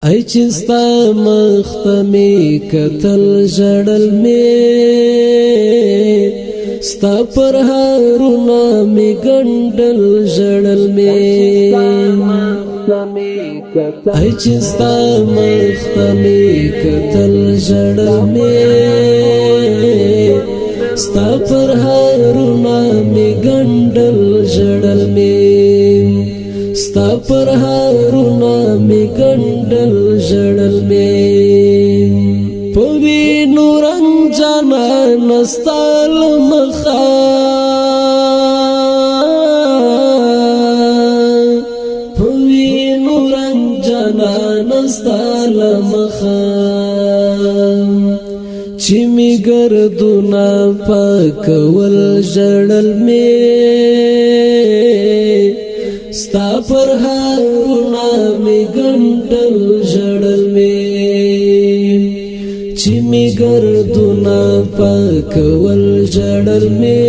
ای چستا مختمی کتل جڑل میں ستا پر هارونا می گنڈل جڑل میں ای چستا مختمی کتل جڑل میں ستا پر هارونا می گنڈل جڑل میں ستا پر هارونا می گنڈل جڑل میں پوی نورنگ جانا نستال مخا پوی نورنگ جانا نستال مخا چی می گردونا پاکول جڑل میں ستا پر هارونا می گنڈل جڑل میں چی می گردونا پاکول جڑل میں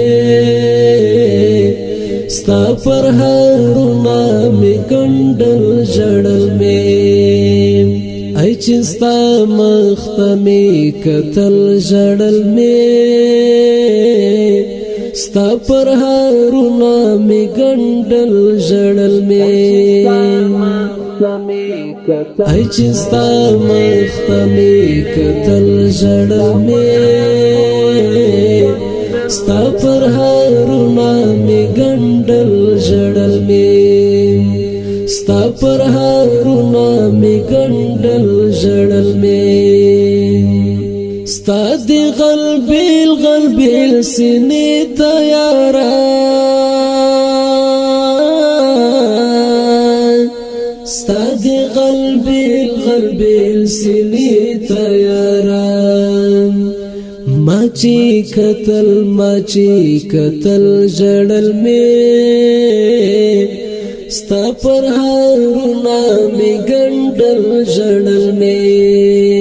ستا پر هارونا می گنڈل جڑل میں ای چستا مختمی کتل جڑل میں ستا پر هارونا می گنڈل جڑل میں ای چستا مختمی کتل جڑل میں ستا پر هارونا می گنڈل جڑل میں ستا پر هارونا می گنڈل جڑل میں ستا دی غلبیل سینی تیارا ستا دی غلبیل سینی تیارا ماچی کتل جڑل میں ستا پر هارونا می گنڈل جڑل میں